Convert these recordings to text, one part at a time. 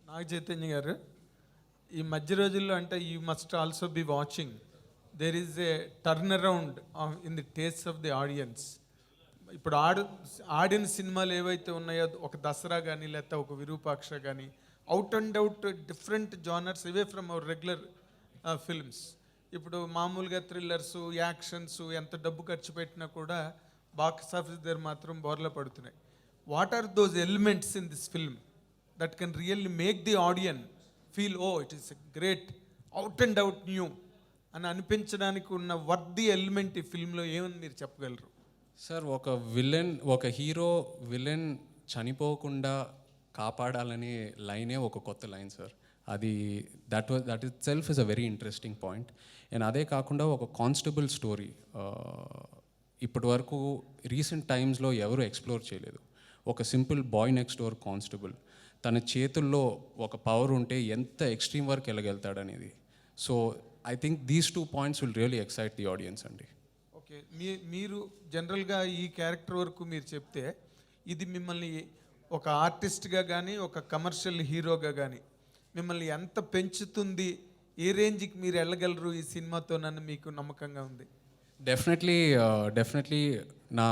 నాగ చైతన్య గారు, ఈ మధ్య రోజుల్లో అంటే you must also be watching, there is a turn around in the taste of the audience. ఇప్పుడు ఆడిన సినిమాలు ఏవైతే ఉన్నాయో, ఒక దసరా కానీ లేకపోతే ఒక విరూపాక్ష కానీ, out and out different genres away from our regular films. ఇప్పుడు మామూలుగా థ్రిల్లర్స్, యాక్షన్స్ ఎంత డబ్బు ఖర్చు పెట్టినా కూడా బాక్స్ ఆఫీస్ దగ్గర మాత్రం బోర్ల పడుతున్నాయి. What are those elements in this film that can really make the audience feel oh it is great, out and out new అని అనిపించడానికి ఉన్న వర్ది ఎలిమెంట్ ఈ ఫిల్మ్లో ఏమని మీరు చెప్పగలరు? సార్, ఒక హీరో విలన్ చనిపోకుండా కాపాడాలనే లైనే ఒక కొత్త లైన్ సార్. అది that it self is a very interesting point. And అదే కాకుండా ఒక కానిస్టేబుల్ స్టోరీ ఇప్పటి వరకు రీసెంట్ టైమ్స్లో ఎవరు ఎక్స్ప్లోర్ చేయలేదు. ఒక simple boy next door constable, తన చేతుల్లో ఒక పవర్ ఉంటే ఎంత ఎక్స్ట్రీమ్ వర్క్ వెళ్ళగలుగుతాడనేది. So I think these 2 points will really excite the audience అండి. ఓకే, మీరు జనరల్గా ఈ క్యారెక్టర్ వరకు మీరు చెప్తే, ఇది మిమ్మల్ని ఒక ఆర్టిస్ట్గా కానీ ఒక కమర్షియల్ హీరోగా కానీ మిమ్మల్ని ఎంత పెంచుతుంది, ఏ రేంజ్కి మీరు వెళ్ళగలరు ఈ సినిమాతోనని మీకు నమ్మకంగా ఉంది? డెఫినెట్లీ నా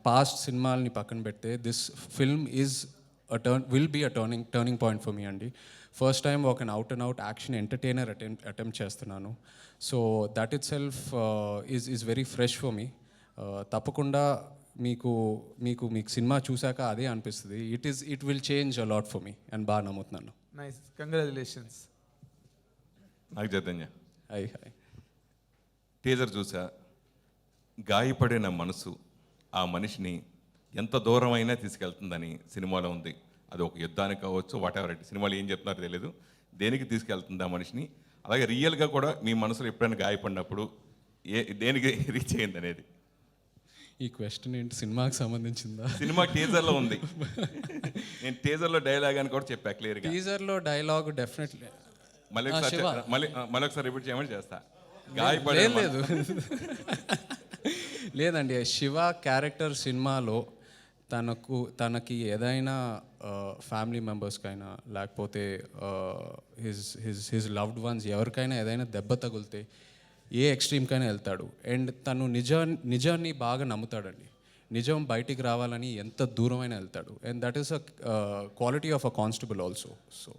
పాస్ట్ సినిమాలని పక్కన పెడితే this film will be a turning point for me అండి. ఫస్ట్ టైం ఒక out and out action entertainer attempt చేస్తున్నాను. So that itself is very fresh for me. తప్పకుండా మీకు సినిమా చూశాక అదే అనిపిస్తుంది. It will change a lot for me and బాగా నమ్ముతున్నాను. Nice, congratulations. Naga Chaitanya, hi. Teaser చూసా, గాయపడిన మనసు ఆ మనిషిని ఎంత దూరమైనా తీసుకెళ్తుందని సినిమాలో ఉంది. అది ఒక యుద్ధానికి కావచ్చు, వాట్ ఎవర్. సినిమాలో ఏం చెప్తున్నారో తెలియదు, దేనికి తీసుకెళ్తుంది ఆ మనిషిని. అలాగే రియల్గా కూడా మీ మనసులో ఎప్పుడైనా గాయపడినప్పుడు దేనికి రీచ్ అయ్యింది అనేది. ఈ క్వశ్చన్ ఏంటి, సినిమాకి సంబంధించిందా? సినిమా టీజర్లో ఉంది. నేను టీజర్లో డైలాగ్ అని కూడా చెప్పా క్లియర్గా. టీజర్లో డైలాగ్ డెఫినెట్లీ మళ్ళీ ఒకసారి రిపీట్ చేయమని చేస్తా. లేదు లేదండి, శివ క్యారెక్టర్ సినిమాలో తనకి ఏదైనా ఫ్యామిలీ మెంబర్స్కైనా లేకపోతే హిజ్ లవ్డ్ వన్స్ ఎవరికైనా ఏదైనా దెబ్బ తగిలితే ఏ ఎక్స్ట్రీమ్కైనా వెళ్తాడు. అండ్ తను నిజాన్ని బాగా నమ్ముతాడండి. నిజం బయటికి రావాలని ఎంత దూరమైనా వెళ్తాడు. And that is a quality of a constable also. So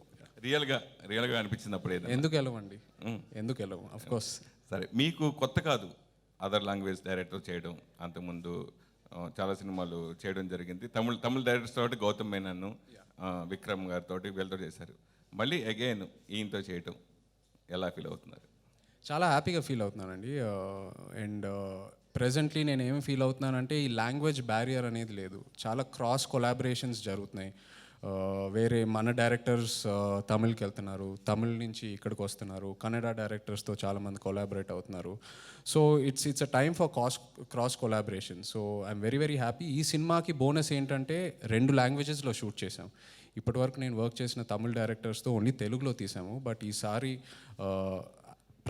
రియల్గా అనిపించినప్పుడు ఎందుకు వెళ్ళవు అఫ్ కోర్స్. సరే, మీకు కొత్త కాదు అదర్ లాంగ్వేజ్ డైరెక్టర్ చేయడం. అంతకుముందు చాలా సినిమాలు చేయడం జరిగింది. తమిళ డైరెక్టర్స్ తోటి గౌతమ్ మేనన్, విక్రమ్ గారితో వీళ్ళతో చేశారు. మళ్ళీ అగైన్ ఈయనతో చేయటం ఎలా ఫీల్ అవుతున్నారు? చాలా హ్యాపీగా ఫీల్ అవుతున్నానండి. అండ్ ప్రెజెంట్లీ నేను ఏం ఫీల్ అవుతున్నానంటే, ఈ లాంగ్వేజ్ బ్యారియర్ అనేది లేదు. చాలా క్రాస్ కొలాబరేషన్స్ జరుగుతున్నాయి. వేరే మన డైరెక్టర్స్ తమిళ్కి వెళ్తున్నారు, తమిళ్ నుంచి ఇక్కడికి వస్తున్నారు, కన్నడ డైరెక్టర్స్తో చాలామంది కొలాబరేట్ అవుతున్నారు. So it's a time for cross collaboration. So I'm very happy. ఈ సినిమాకి బోనస్ ఏంటంటే 2 లాంగ్వేజెస్లో షూట్ చేసాం. ఇప్పటివరకు నేను వర్క్ చేసిన తమిళ్ డైరెక్టర్స్తో ఓన్లీ తెలుగులో తీసాము. బట్ ఈసారి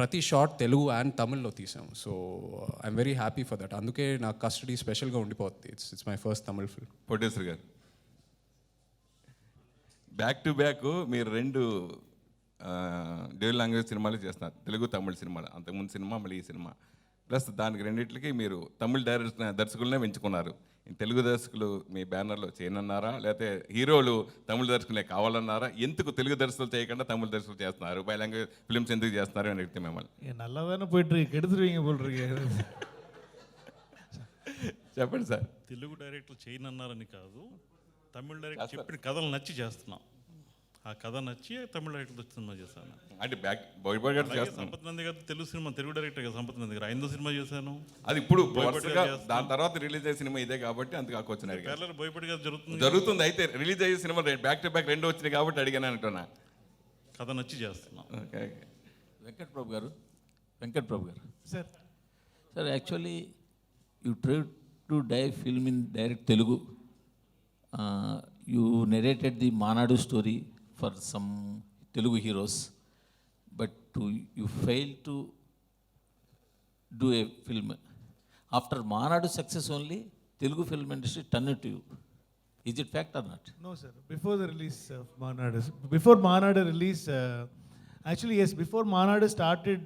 ప్రతి షాట్ తెలుగు అండ్ తమిళ్లో తీసాము. So I'm very happy for that. అందుకే నాకు కస్టడీ స్పెషల్గా ఉండిపోతుంది. It's my first Tamil film. Producer గారు, బ్యాక్ టు బ్యాక్ మీరు 2 డ్యూయల్ లాంగ్వేజ్ సినిమాలు చేస్తున్నారు, తెలుగు తమిళ సినిమాలు. అంతకుముందు సినిమా, మళ్ళీ ఈ సినిమా. ప్లస్ దానికి రెండింటికి మీరు తమిళ దర్శకులనే ఎంచుకున్నారు. తెలుగు దర్శకులు మీ బ్యానర్లో చేయనన్నారా, లేకపోతే హీరోలు తమిళ దర్శకులే కావాలన్నారా? ఎందుకు తెలుగు దర్శకులు చేయకుండా తమిళ దర్శకులు చేస్తున్నారు? బై లాంగ్వేజ్ ఫిల్మ్స్ ఎందుకు చేస్తున్నారు అని అడిగితే మిమ్మల్ని నల్లదాన పోయిட்டு కెడుతురువీங்க పోల్రు. చెప్పండి సార్. తెలుగు డైరెక్టర్లు చేయనన్నారని కాదు, తమిళ డైరెక్టర్ చెప్పిన కథలు నచ్చి చేస్తున్నాం. ఆ కథ నచ్చి తమిళ డైరెక్టర్తో సినిమా చేశాను. అంటే సంపత్ నంది గారు తెలుగు డైరెక్టర్ కదా. సంపత్ నంది గారు 5వ సినిమా చేశాను. అది ఇప్పుడు దాని తర్వాత రిలీజ్ అయ్యే సినిమా ఇదే కాబట్టి అందుకు వచ్చినాయి. భయపడి గారు జరుగుతుంది. అయితే రిలీజ్ అయ్యే సినిమా బ్యాక్ టు బ్యాక్ 2 వచ్చినాయి కాబట్టి అడిగాను అంటున్నా. కథ నచ్చి చేస్తున్నాం. వెంకట్ ప్రభు గారు sir, actually you try to film in direct Telugu. You narrated the Manadu story for some Telugu heroes, but you failed to do a film. After Manadu success only, Telugu film industry turned to you. Is it fact or not? No, sir. Before the release of Manada, before Manada release, actually, yes, before Manada started,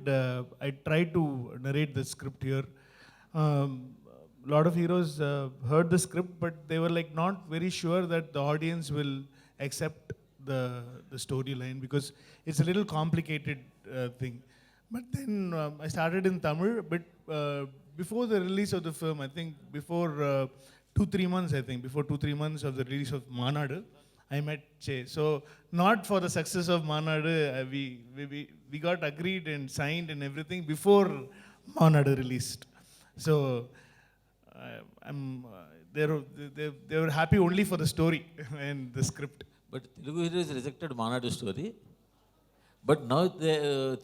I tried to narrate the script here. A lot of heroes heard the script, but they were like not very sure that the audience will accept the storyline because it's a little complicated thing. But then I started in Tamil, but before the release of the film, I think before 2-3 months, before 2-3 months of the release of Manadu, I met Che. So not for the success of Manadu, we got agreed and signed and everything before Manadu released. So they were happy only for the story and the script. But Telugu heroes rejected Manadu story. But now the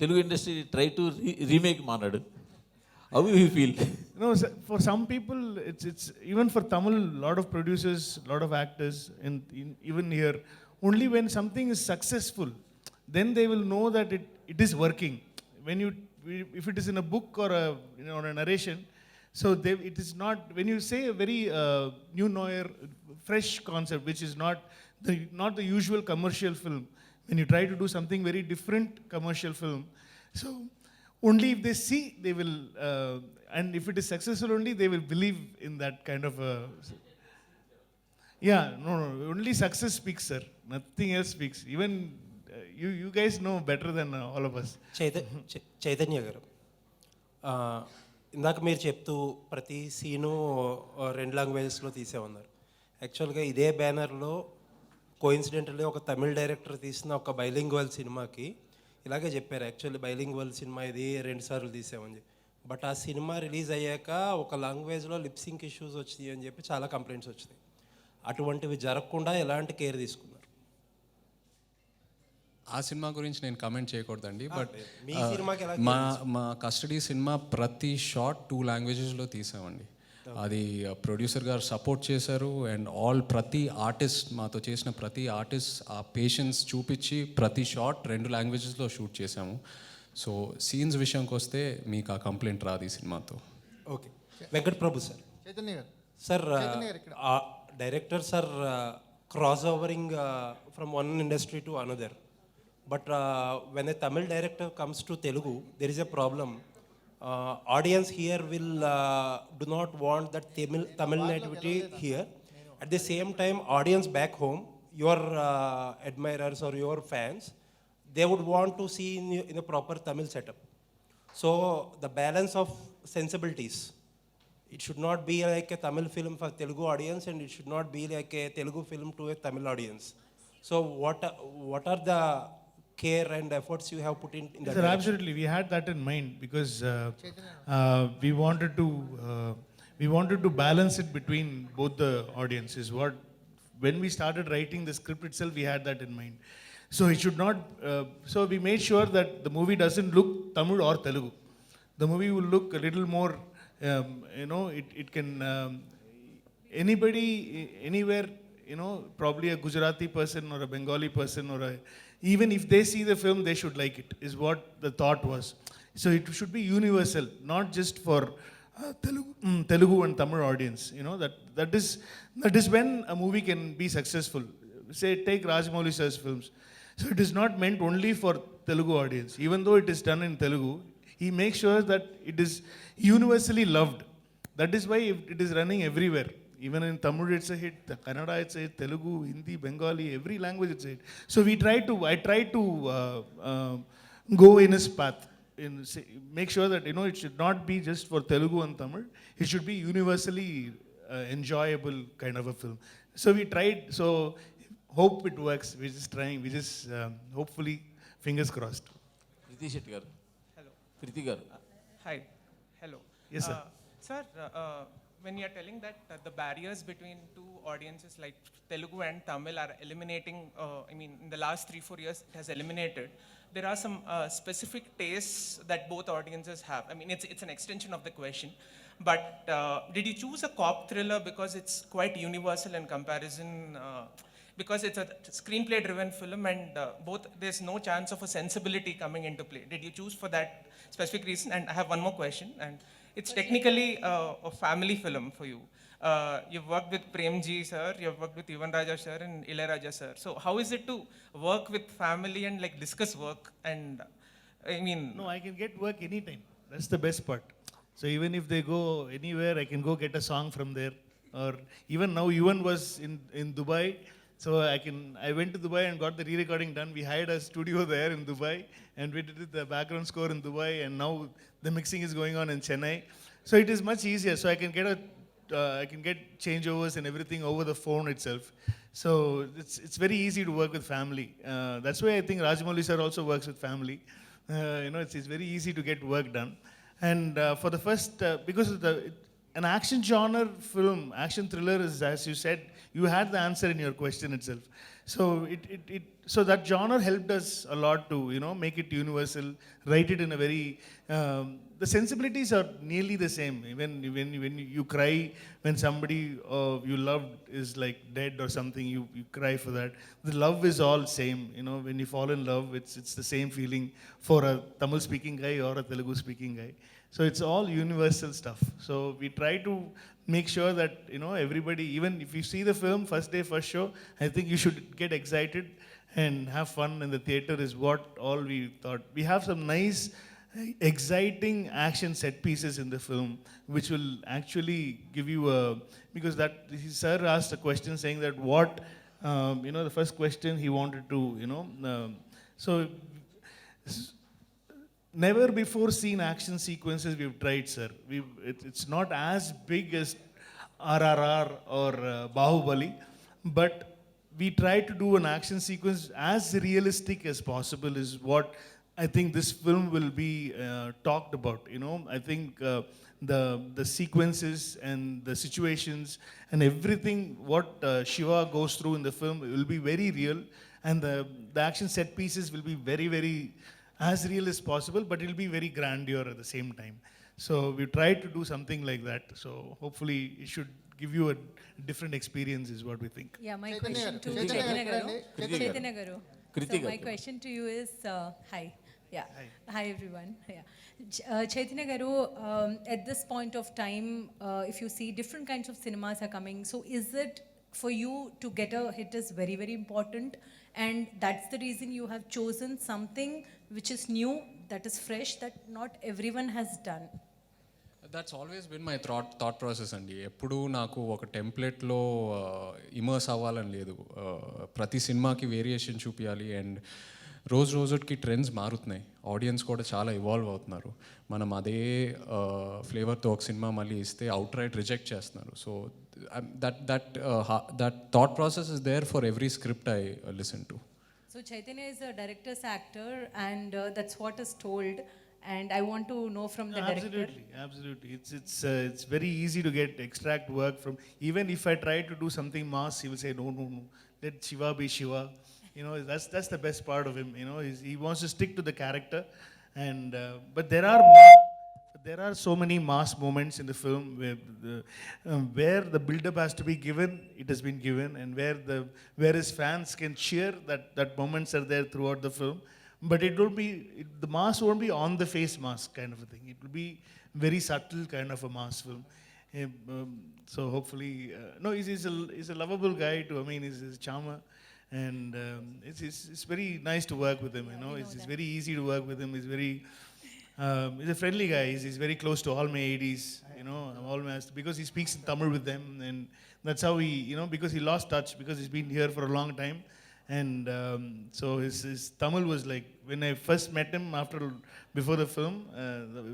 Telugu industry try to remake Manadu. How do you feel? No, for some people, it's even for Tamil, lot of producers, lot of actors, and even here, only when something is successful, then they will know that it is working. If it is in a book or a narration, so it is not. When you say a very new noir, fresh concept, which is not the usual commercial film, when you try to do something very different commercial film, so only if they see, they will, and if it is successful only, they will believe in that kind of yeah, no, only success speaks, sir. Nothing else speaks. Even you guys know better than all of us. Chaitanya గారు, ఇందాక మీరు చెప్తూ ప్రతి scene 2 లాంగ్వేజెస్లో తీసేమన్నారు. యాక్చువల్గా ఇదే బ్యానర్లో coincidentally ఒక తమిళ director తీసిన ఒక బైలింగ్వల్ సినిమాకి ఇలాగే చెప్పారు. యాక్చువల్లీ బైలింగ్వల్ సినిమా ఇది 2 సార్లు తీసామని చెప్పి. బట్ ఆ సినిమా రిలీజ్ అయ్యాక ఒక లాంగ్వేజ్లో లిప్సింక్ ఇష్యూస్ వచ్చినాయి అని చెప్పి చాలా కంప్లైంట్స్ వచ్చినాయి. అటువంటివి జరగకుండా ఎలాంటి కేర్ తీసుకున్నారు? ఆ సినిమా గురించి నేను కమెంట్ చేయకూడదండి. బట్ మీ సినిమాకి ఎలా మా కస్టడీ సినిమా ప్రతి షాట్ 2 లాంగ్వేజెస్లో తీసామండి. అది ప్రొడ్యూసర్ గారు సపోర్ట్ చేశారు. అండ్ ప్రతి ఆర్టిస్ట్, మాతో చేసిన ప్రతి ఆర్టిస్ట్ ఆ పేషెన్స్ చూపించి ప్రతి షాట్ 2 లాంగ్వేజెస్లో షూట్ చేశాము. సో సీన్స్ విషయంకి వస్తే మీకు ఆ కంప్లైంట్ రాదు ఈ సినిమాతో. ఓకే. వెంకట్ ప్రభు సార్. చైతన్య గారు. Sir, directors are cross overing from one industry to another. But when a Tamil director comes to Telugu, there is a problem. Audience here will do not want that Tamil nativity here. At the same time, audience back home, your admirers or your fans, they would want to see in a proper Tamil setup. So the balance of sensibilities. It should not be like a Tamil film for Telugu audience, and it should not be like a Telugu film to a Tamil audience. So what are the care and efforts you have put in that Sir, absolutely. We had that in mind because we wanted to balance it between both the audiences. When we started writing the script itself, we had that in mind. So it should not. So we made sure that the movie doesn't look Tamil or Telugu. The movie will look a little more. It can anybody anywhere. Probably a Gujarati person or a Bengali person or even if they see the film, they should like it, is what the thought was. So it should be universal, not just for Telugu and Tamil audience. That is when a movie can be successful. Say, take Rajamouli sir's films. So it is not meant only for Telugu audience. Even though it is done in Telugu, he makes sure that it is universally loved. That is why it is running everywhere. Even in Tamil it's a hit, Kannada it's a hit, Telugu, Hindi, Bengali, every language it's a hit. So I try to go in his path, make sure that it should not be just for Telugu and Tamil. It should be universally enjoyable kind of a film. So we tried. So hope it works. We're just trying. We just hopefully fingers crossed. Krithi Shetty garu. Hello. Krithi garu. Hi. Hello. Yes, sir. Sir, when you're telling that the barriers between two audiences like Telugu and Tamil are eliminating, in the last 3-4 years it has eliminated, there are some specific tastes that both audiences have. It's an extension of the question, but did you choose a cop thriller because it's quite universal in comparison, because it's a screenplay driven film and there's no chance of a sensibility coming into play? Did you choose for that specific reason? And I have one more question, and it's technically a family film for you. you've worked with Premji sir, you've worked with Ivan Raja sir and Ilayaraja sir. So how is it to work with family and like discuss work? And I mean, No, I can get work anytime. That's the best part. So even if they go anywhere, I can go get a song from there. Or even now, Yuvan was in Dubai. So I went to Dubai and got the re-recording done. We hired a studio there in Dubai and we did the background score in Dubai, and now the mixing is going on in Chennai. So it is much easier. So I can get changeovers and everything over the phone itself. So it's very easy to work with family. That's why I think Rajamouli sir also works with family. It's very easy to get work done. And for the first, because of an action genre film, action thriller is, as you said, you had the answer in your question itself. So so that genre helped us a lot to, make it universal, write it in a very, the sensibilities are nearly the same. When you cry, when somebody you loved is like dead or something, you cry for that. The love is all same. When you fall in love, it's the same feeling for a Tamil speaking guy or a Telugu speaking guy. So it's all universal stuff. So we try to make sure that, everybody, even if you see the film, first day, first show, I think you should get excited and have fun in the theater is what all we thought. We have some nice, exciting action set pieces in the film, which will actually give you because that, sir asked a question saying that what, the first question he wanted to, so never before seen action sequences we've tried, sir. It's not as big as RRR or Bahubali, but we try to do an action sequence as realistic as possible is what I think this film will be talked about. I think the sequences and the situations and everything what Shiva goes through in the film will be very real, and the action set pieces will be very, very as real as possible, but it'll be very grandeur at the same time. So we tried to do something like that. So hopefully it should give you a different experience is what we think. Yeah, my question to Chaitanya Garu. Chaitanya Garu. Krithi So my Garu. question to you is, hi. Yeah. Hi everyone. Yeah. Chaitanya Garu, at this point of time, if you see different kinds of cinemas are coming, so is it for you to get a hit is very, very important, and that's the reason you have chosen something which is new, that is fresh, that not everyone has done? That's always been my thought process అండి. ఎప్పుడు నాకు ఒక టెంప్లెట్లో immerse అవ్వాలని లేదు. ప్రతి సినిమాకి variation చూపించాలి, and రోజుకి ట్రెండ్స్ మారుతున్నాయి, ఆడియన్స్ కూడా చాలా ఇవాల్వ్ అవుతున్నారు. మనం అదే ఫ్లేవర్తో ఒక సినిమా మళ్ళీ ఇస్తే అవుట్ రైట్ రిజెక్ట్ చేస్తున్నారు. So that thought process is there for every script I listen to. So Chaitanya is a director's actor, and that's what is told. And I want to know from the director. Absolutely. It's very easy to extract work from. Even if I try to do something mass, he will say no. Let Shiva be Shiva. That's the best part of him. He wants to stick to the character, and but there are so many mass moments in the film where the build-up has to be given. It has been given, and where his fans can cheer. That moments are there throughout the film. But the mask won't be on the face mask kind of a thing. It will be very subtle kind of a mask film. So hopefully, no, he's a lovable guy too. I mean, he's a charmer, and it's very nice to work with him. It's very easy to work with him. He's a friendly guy. He's very close to all my ADs. Because he speaks in Tamil with them, and that's how because he lost touch because he's been here for a long time. And so his Tamil was like, when I first met him before the film,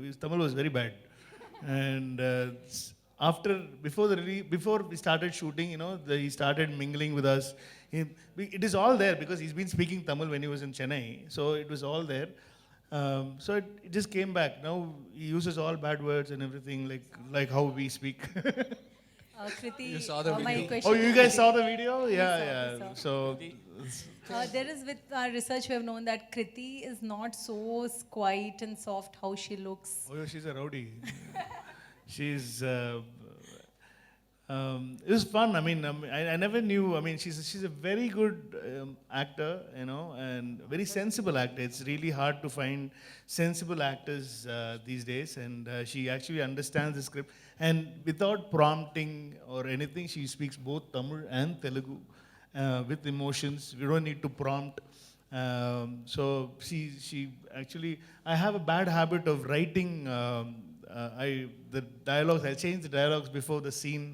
his Tamil was very bad. And before we started shooting, he started mingling with us. It is all there because he's been speaking Tamil when he was in Chennai, so it was all there. So it just came back. Now he uses all bad words and everything like how we speak. Krithi, You saw the my video. question. Oh, you to guys Krithi. saw the video? We Yeah. saw. So There is, with our research, we have known that Krithi is not so quiet and soft how she looks. she's a rowdy. She's It was fun. I mean, I never knew. I mean, she's a very good actor, you know, and very sensible actor. It's really hard to find sensible actors these days, and she actually understands the script. And without prompting or anything, she speaks both Tamil and Telugu with emotions. We don't need to prompt. So she actually, I have a bad habit of writing. The dialogues, I change the dialogues before the scene,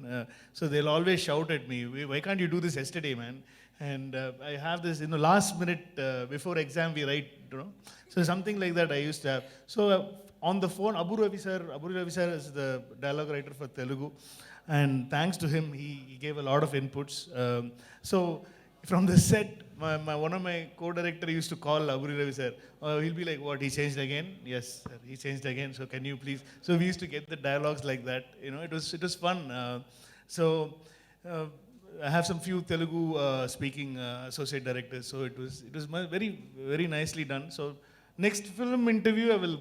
so they'll always shout at me, why can't you do this yesterday, man? And I have this, you know, last minute before exam we write, you know, so something like that I used to have. So on the phone, Abu Ravi sir is the dialogue writer for Telugu, and thanks to him, he gave a lot of inputs. So from the set, one of my co-director used to call Abu Ravi sir. He'll be like, what, he changed again? Yes, sir, he changed again. So can you please? So we used to get the dialogues like that. You know, it was fun. So I have some few Telugu speaking associate directors. So it was very, very nicely done. So next film interview, we'll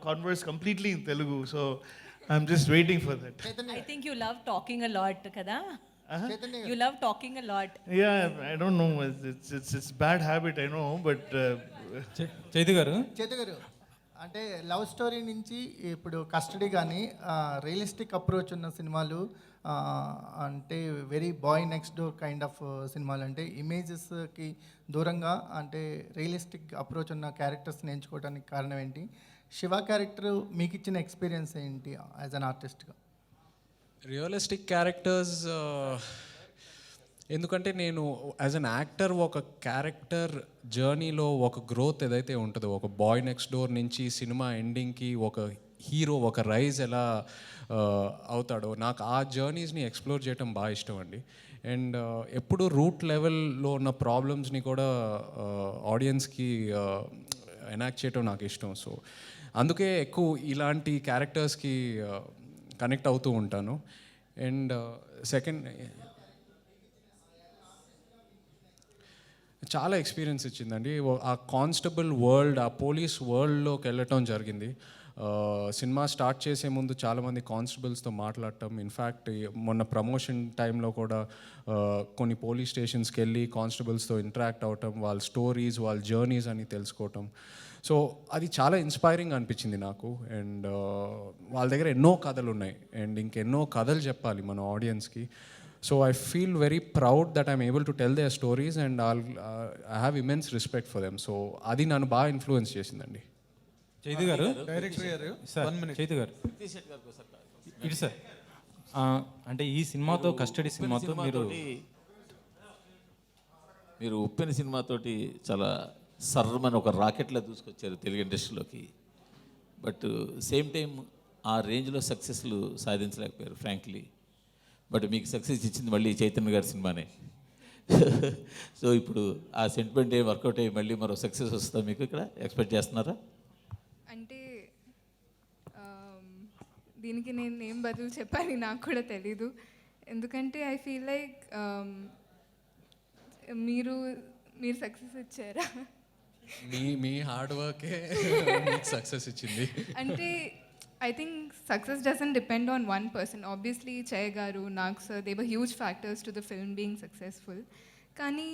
converse completely in Telugu. So I'm just waiting for that. I think you love talking a lot, kada? You love talking a lot. Yeah, I don't know. It's bad habit, I know, but Chaitu గారు, అంటే love story నుంచి ఇప్పుడు custody కానీ realistic approach ఉన్న సినిమాలు, అంటే very boy next door kind of సినిమాలు, అంటే ఇమేజెస్కి దూరంగా అంటే రియలిస్టిక్ అప్రోచ్ ఉన్న క్యారెక్టర్స్ని ఎంచుకోవడానికి కారణం ఏంటి? శివ క్యారెక్టర్ మీకు ఇచ్చిన ఎక్స్పీరియన్స్ ఏంటి యాజ్ అన్ ఆర్టిస్ట్గా? రియలిస్టిక్ క్యారెక్టర్స్, ఎందుకంటే నేను యాజ్ అన్ యాక్టర్ ఒక క్యారెక్టర్ జర్నీలో ఒక గ్రోత్ ఏదైతే ఉంటుందో, ఒక బాయ్ నెక్స్ట్ డోర్ నుంచి సినిమా ఎండింగ్కి ఒక హీరో ఒక రైజ్ ఎలా అవుతాడో, నాకు ఆ జర్నీస్ని ఎక్స్ప్లోర్ చేయడం బాగా ఇష్టం అండి. అండ్ ఎప్పుడు రూట్ లెవెల్లో ఉన్న ప్రాబ్లమ్స్ని కూడా ఆడియన్స్కి ఎనాక్ట్ చేయడం నాకు ఇష్టం. సో అందుకే ఎక్కువ ఇలాంటి క్యారెక్టర్స్కి కనెక్ట్ అవుతూ ఉంటాను. అండ్ సెకండ్, చాలా ఎక్స్పీరియన్స్ ఇచ్చిందండి. ఆ కానిస్టేబుల్ వరల్డ్, ఆ పోలీస్ వరల్డ్లోకి వెళ్ళటం జరిగింది. సినిమా స్టార్ట్ చేసే ముందు చాలామంది కానిస్టేబుల్స్తో మాట్లాడటం, ఇన్ఫ్యాక్ట్ మొన్న ప్రమోషన్ టైంలో కూడా కొన్ని పోలీస్ స్టేషన్స్కి వెళ్ళి కానిస్టేబుల్స్తో ఇంటరాక్ట్ అవటం, వాళ్ళ స్టోరీస్, వాళ్ళ జర్నీస్ అని తెలుసుకోవటం. సో అది చాలా ఇన్స్పైరింగ్ అనిపించింది నాకు. అండ్ వాళ్ళ దగ్గర ఎన్నో కథలు ఉన్నాయి, అండ్ ఇంకెన్నో కథలు చెప్పాలి మన ఆడియన్స్కి. So I feel very proud that I'm able to tell their stories, and I have immense respect for them. So అది నన్ను బాగా ఇన్ఫ్లుయెన్స్ చేసిందండి. చైతు గారు, డైరెక్టర్ గారు, సార్, చైతు గారు, ఇటు సార్, అంటే ఈ సినిమాతో, కస్టడీ సినిమాతో మీరు ఉప్పెన సినిమాతోటి చాలా సర్రమని ఒక రాకెట్లో దూసుకొచ్చారు తెలుగు ఇండస్ట్రీలోకి. బట్ సేమ్ టైం ఆ రేంజ్లో సక్సెస్లు సాధించలేకపోయారు ఫ్రాంక్లీ. బట్ మీకు సక్సెస్ ఇచ్చింది మళ్ళీ చైతన్య గారి సినిమానే. సో ఇప్పుడు ఆ సెంటిమెంట్ వర్కౌట్ అయ్యి మళ్ళీ మరో సక్సెస్ వస్తుందా మీకు ఇక్కడ ఎక్స్పెక్ట్ చేస్తున్నారా? అంటే దీనికి నేను ఏం బదులు చెప్పాలి నాకు కూడా తెలీదు. ఎందుకంటే ఐ ఫీల్ లైక్ మీరు సక్సెస్ ఇచ్చారా? మీ హార్డ్ వర్కే మీకు సక్సెస్ ఇచ్చింది. అంటే I think success doesn't depend on one person. Obviously, Chay Garu, Nag sir, they were huge factors to the film being successful. Kani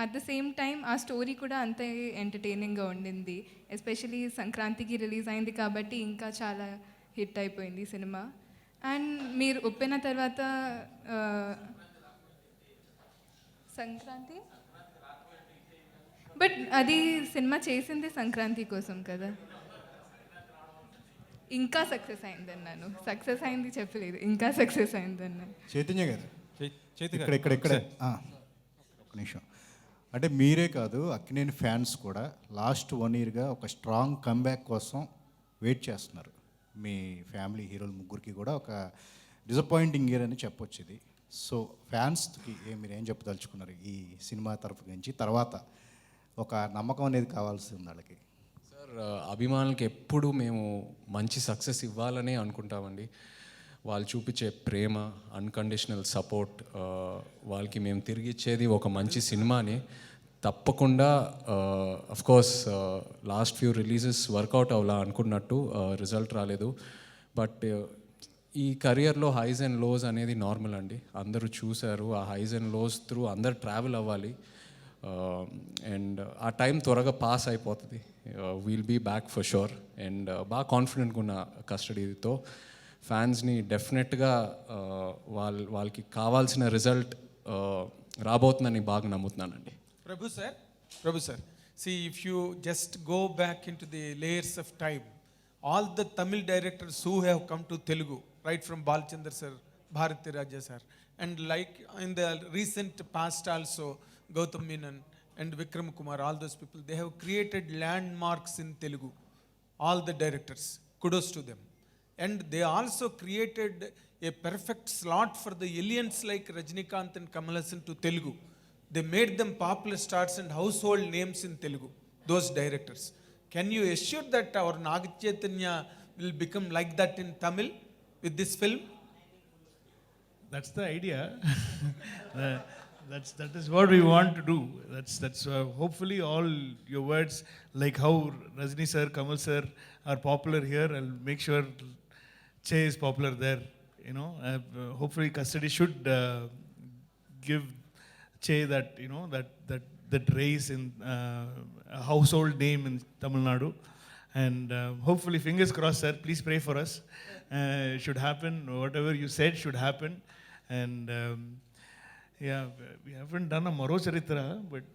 at the same time, our story kuda ante entertaining ga undindi. Especially Sankranti ki release ayindi kabatti inka chala hit అయిపోయింది cinema. And మీరు ఉప్పెన తర్వాత Sankranti, but అది cinema చేసింది సంక్రాంతి కోసం కదా. ఇంకా success అయిందన్నాను, success అయింది చెప్పలేదు, ఇంకా సక్సెస్ అయిందన్నాను. చైతన్య గారు, ఇక్కడ ఒక నిమిషం. అంటే మీరే కాదు, అక్కినేని ఫ్యాన్స్ కూడా లాస్ట్ 1 yearగా ఒక స్ట్రాంగ్ కంబ్యాక్ కోసం వెయిట్ చేస్తున్నారు. మీ ఫ్యామిలీ హీరోలు ముగ్గురికి కూడా ఒక డిసప్పాయింటింగ్ ఇయర్ అని చెప్పొచ్చు ఇది. సో ఫ్యాన్స్కి మీరేం చెప్పదలుచుకున్నారు ఈ సినిమా తరఫు నుంచి? తర్వాత ఒక నమ్మకం అనేది కావాల్సి ఉంది వాళ్ళకి. అభిమానులకి ఎప్పుడు మేము మంచి సక్సెస్ ఇవ్వాలనే అనుకుంటామండి. వాళ్ళు చూపించే ప్రేమ, అన్కండిషనల్ సపోర్ట్, వాళ్ళకి మేము తిరిగి ఇచ్చేది ఒక మంచి సినిమాని. తప్పకుండా of course last few releases work out అవ్వాలా అనుకున్నట్టు రిజల్ట్ రాలేదు. బట్ ఈ కెరియర్లో హైస్ అండ్ లోస్ అనేది నార్మల్ అండి. అందరూ చూశారు ఆ హైస్ అండ్ లోస్ త్రూ అందరు ట్రావెల్ అవ్వాలి. అండ్ ఆ టైం త్వరగా పాస్ అయిపోతుంది. We'll be back for sure. And బాగా కాన్ఫిడెంట్గా ఉన్న కస్టడీతో ఫ్యాన్స్ని డెఫినెట్గా వాళ్ళకి కావాల్సిన రిజల్ట్ రాబోతుందని బాగా నమ్ముతున్నానండి. Prabhu sir, see, if you just go back into the layers of time, all the Tamil directors who have come to Telugu, right from Balchandar sir, Bharati Raja sir, and like in the recent past also, Gautam Menon and Vikram Kumar, all those people, they have created landmarks in Telugu. All the directors, kudos to them. And they also created a perfect slot for the aliens like Rajinikanth and Kamal Haasan to Telugu. They made them popular stars and household names in Telugu, those directors. Can you assure that our Naga Chaitanya will become like that in Tamil with this film? That's the idea. That is what we want to do. That's hopefully all your words, like how Rajni sir, Kamal sir are popular here, I'll make sure Che is popular there. You know, hopefully custody should give Che that, you know, that raise in a household name in Tamil Nadu. And hopefully, fingers crossed, sir, please pray for us. It should happen. Whatever you said should happen. And yeah, we haven't done a Maro Charitra, but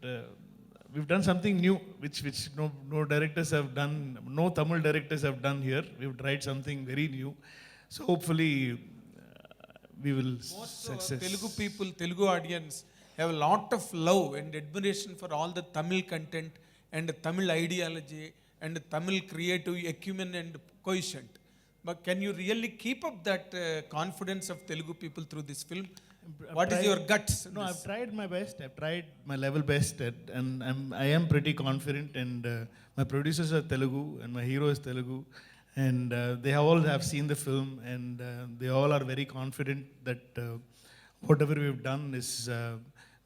we've done something new, which no directors have done, no Tamil directors have done here. We've tried something very new. So hopefully, we will success. Telugu people, Telugu audience have a lot of love and admiration for all the Tamil content and Tamil ideology and Tamil creative acumen and quotient. But can you really keep up that confidence of Telugu people through this film? What is your guts? No, I've tried my best. I've tried my level best, and I am pretty confident. And my producers are Telugu, and my hero is Telugu, and they all have seen the film, and they all are very confident that whatever we've done is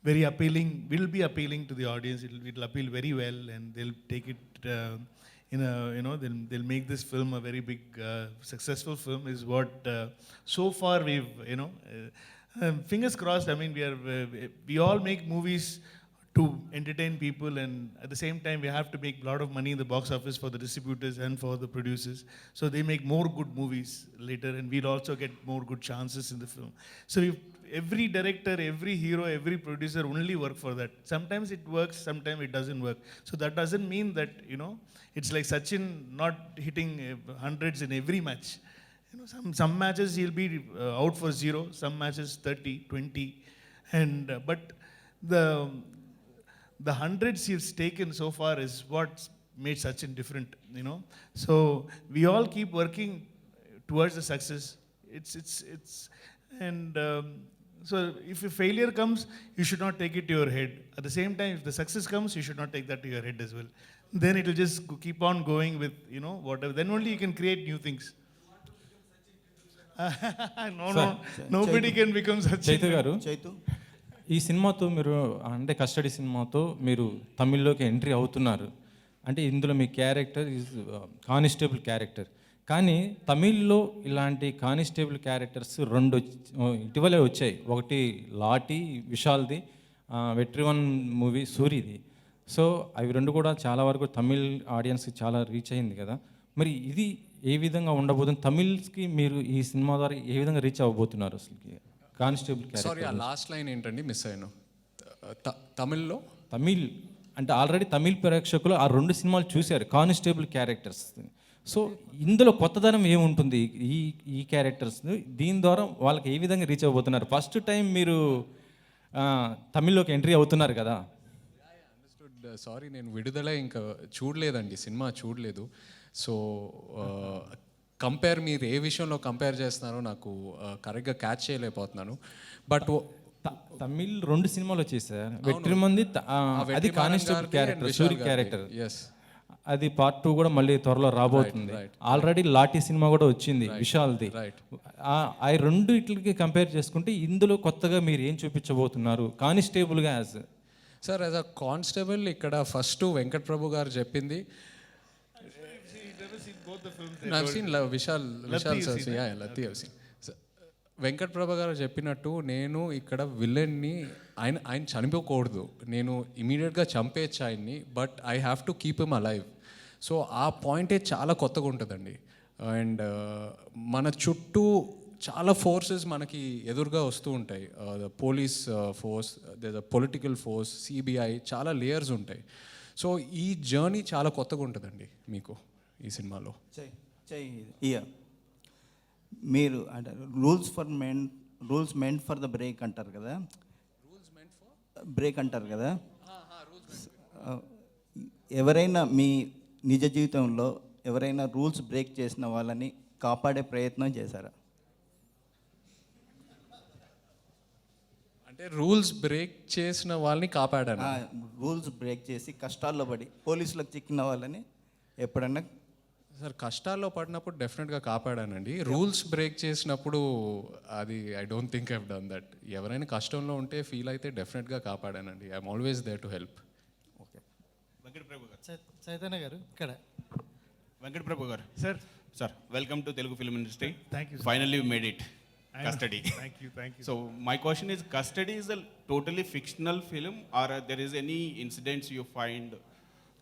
very appealing. Will be appealing to the audience. It'll appeal very well, and they'll take it. They'll make this film a very big, successful film. Is what so far we've, fingers crossed. I mean, we all make movies to entertain people, and at the same time, we have to make a lot of money in the box office for the distributors and for the producers. So they make more good movies later, and we'll also get more good chances in the film. So every director, every hero, every producer only work for that. Sometimes it works, sometimes it doesn't work. So that doesn't mean that, it's like Sachin not hitting hundreds in every match. Some matches he'll be out for 0, some matches 30, 20, and but the hundreds he's taken so far is what's made Sachin different. So we all keep working towards the success. It's and so if a failure comes, you should not take it to your head. At the same time, if the success comes, you should not take that to your head as well. Then it will just keep on going with, whatever. Then only you can create new things. No, nobody can become Sachin. Chaitu గారు, ఈ సినిమాతో మీరు అంటే custody సినిమాతో మీరు తమిళ్లోకి entry అవుతున్నారు. అంటే ఇందులో మీ క్యారెక్టర్ ఈజ్ కానిస్టేబుల్ క్యారెక్టర్. కానీ తమిళ్లో ఇలాంటి కానిస్టేబుల్ క్యారెక్టర్స్ 2 ఇటీవలే వచ్చాయి. ఒకటి లాటి విశాల్ది, వెట్రివన్ మూవీ సూరిది. సో అవి 2 కూడా చాలా వరకు తమిళ్ ఆడియన్స్కి చాలా రీచ్ అయింది కదా. మరి ఇది ఏ విధంగా ఉండబోతుంది? తమిళ్కి మీరు ఈ సినిమా ద్వారా ఏ విధంగా రీచ్ అవ్వబోతున్నారు? అసలుకి కానిస్టేబుల్ క్యారెక్టర్. సారీ, ఆ లాస్ట్ లైన్ ఏంటండి, మిస్ అయ్యాను. తమిళ్లో తమిళ్ అంటే ఆల్రెడీ తమిళ్ ప్రేక్షకులు ఆ 2 సినిమాలు చూశారు కానిస్టేబుల్ క్యారెక్టర్స్. సో ఇందులో కొత్తదనం ఏముంటుంది ఈ క్యారెక్టర్స్? దీని ద్వారా వాళ్ళకి ఏ విధంగా రీచ్ అవ్వబోతున్నారు? ఫస్ట్ టైం మీరు తమిళ్లోకి ఎంట్రీ అవుతున్నారు కదా. సారీ, నేను విడుదల ఇంకా చూడలేదండి, సినిమా చూడలేదు. సో కంపేర్ మీరు ఏ విషయంలో కంపేర్ చేస్తున్నారో నాకు కరెక్ట్గా క్యాచ్ చేయలేకపోతున్నాను. బట్ తమిళ్ 2 సినిమాలు వచ్చేసారు. వెట్రిమంది అది constable character, Soori character. Yes, అది పార్ట్ 2 కూడా మళ్ళీ త్వరలో రాబోతుంది. ఆల్రెడీ లాఠీ సినిమా కూడా వచ్చింది విశాల్ది. ఆ 2 ఇట్లకి కంపేర్ చేసుకుంటే ఇందులో కొత్తగా మీరు ఏం చూపించబోతున్నారు కానిస్టేబుల్గా? As sir, as a constable ఇక్కడ ఫస్ట్ వెంకట్ ప్రభు గారు చెప్పింది. I've seen Vishal sir. Yeah, Lati I've seen. Venkat ప్రభ గారు చెప్పినట్టు నేను ఇక్కడ విలన్ని ఆయన చనిపోకూడదు, నేను ఇమీడియట్గా చంపేయచ్చు ఆయన్ని, but I have to keep him alive. So ఆ పాయింటే చాలా కొత్తగా ఉంటుందండి. అండ్ మన చుట్టూ చాలా ఫోర్సెస్ మనకి ఎదురుగా వస్తూ ఉంటాయి. Police force, political force, CBI, చాలా లేయర్స్ ఉంటాయి. సో ఈ జర్నీ చాలా కొత్తగా ఉంటుందండి మీకు ఈ సినిమాలో. మీరు అంటే rules meant for the break అంటారు కదా, బ్రేక్ అంటారు కదా. ఎవరైనా మీ నిజ జీవితంలో ఎవరైనా రూల్స్ బ్రేక్ చేసిన వాళ్ళని కాపాడే ప్రయత్నం చేశారా? అంటే రూల్స్ బ్రేక్ చేసిన వాళ్ళని కాపాడాను. రూల్స్ బ్రేక్ చేసి కష్టాల్లో పడి పోలీసులకు చిక్కిన వాళ్ళని ఎప్పుడన్నా? సార్, కష్టాల్లో పడినప్పుడు డెఫినెట్గా కాపాడానండి. రూల్స్ బ్రేక్ చేసినప్పుడు అది I don't think I've done that. ఎవరైనా కష్టంలో ఉంటే ఫీల్ అయితే డెఫినెట్గా కాపాడానండి. I'm always there to help. Okay. Venkat Prabhu గారు. చైతన్య గారు ఇక్కడ. వెంకటప్రభు గారు. Sir, welcome to Telugu film industry. Thank you, sir. Finally, we made it. Custody. Thank you. So my question is, Custody is a totally fictional film, or there is any incidents you find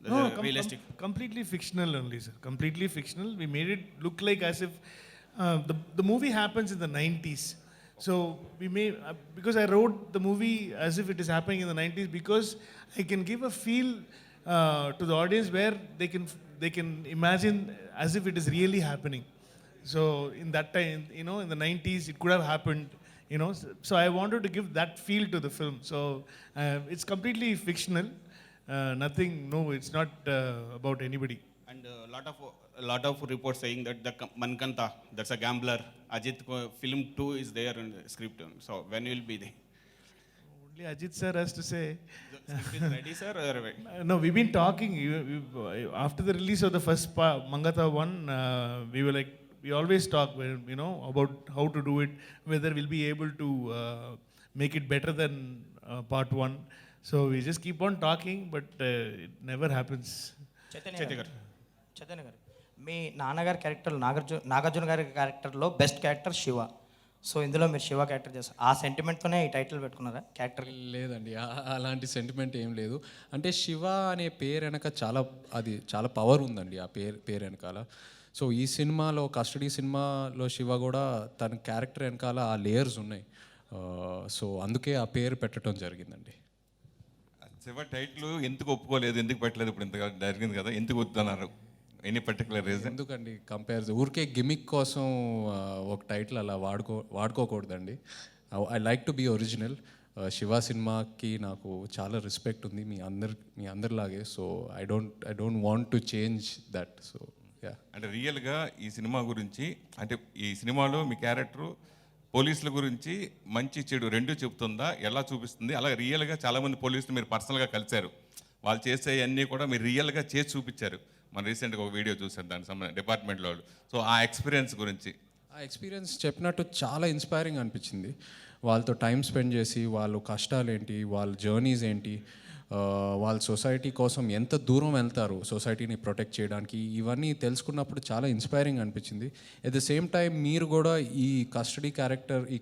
that are realistic? Completely fictional only, sir. Completely fictional. We made it look like as if the movie happens in the 90s. So we made because I wrote the movie as if it is happening in the 90s, because I can give a feel to the audience where they can imagine as if it is really happening. So in that time, in the 90s, it could have happened, So I wanted to give that feel to the film. So it's completely fictional. Nothing, no, it's not about anybody. And a lot of reports saying that the Mankanta, that's a gambler, Ajit film 2 is there in the script. So when will be there? Only Ajit sir has to say. The script is ready, sir? Or No, we've been talking. After the release of the first Mangata one, we always talk, about how to do it, whether we'll be able to make it better than part one. So we just keep on talking, but it never happens. Chaitanya garu. మీ నాన్నగారి character Nagarjuna గారి క్యారెక్టర్లో best character Shiva. So ఇందులో మీరు Shiva character చేస్తారు. ఆ సెంటిమెంట్తోనే ఈ title పెట్టుకున్నారా character? లేదండి, అలాంటి సెంటిమెంట్ ఏం లేదు. అంటే శివ అనే పేరు వెనక చాలా పవర్ ఉందండి ఆ పేరు వెనకాల. సో ఈ సినిమాలో, కస్టడీ సినిమాలో శివ కూడా తన క్యారెక్టర్ వెనకాల ఆ లేయర్స్ ఉన్నాయి. సో అందుకే ఆ పేరు పెట్టడం జరిగిందండి. శివ టైటిల్ ఎందుకు ఒప్పుకోలేదు, ఎందుకు పెట్టలేదు? ఇప్పుడు ఇంతగా జరిగింది కదా, ఎందుకు వద్దన్నారు? Any particular reason? ఎందుకండి ఊరికే గిమిక్ కోసం ఒక టైటిల్ అలా వాడుకోకూడదండి. I like to be original. Siva సినిమాకి నాకు చాలా రెస్పెక్ట్ ఉంది మీ అందరిలాగే. So I don't want to change that. So అంటే రియల్గా ఈ సినిమా గురించి, అంటే ఈ సినిమాలో మీ క్యారెక్టర్ పోలీసుల గురించి మంచి చెడు రెండు చెబుతుందా, ఎలా చూపిస్తుంది? అలా రియల్గా చాలామంది పోలీసులు మీరు పర్సనల్గా కలిశారు, వాళ్ళు చేసే అన్నీ కూడా మీరు రియల్గా చేసి చూపించారు. మన రీసెంట్గా ఒక వీడియో చూసారు దానికి సంబంధించి డిపార్ట్మెంట్లో వాళ్ళు. సో ఆ ఎక్స్పీరియన్స్ గురించి. ఆ ఎక్స్పీరియన్స్ చెప్పినట్టు చాలా ఇన్స్పైరింగ్ అనిపించింది. వాళ్ళతో టైం స్పెండ్ చేసి, వాళ్ళ కష్టాలు ఏంటి, వాళ్ళ జర్నీస్ ఏంటి, వాళ్ళ సొసైటీ కోసం ఎంత దూరం వెళ్తారు సొసైటీని ప్రొటెక్ట్ చేయడానికి, ఇవన్నీ తెలుసుకున్నప్పుడు చాలా ఇన్స్పైరింగ్ అనిపించింది. ఎట్ ద సేమ్ టైం మీరు కూడా ఈ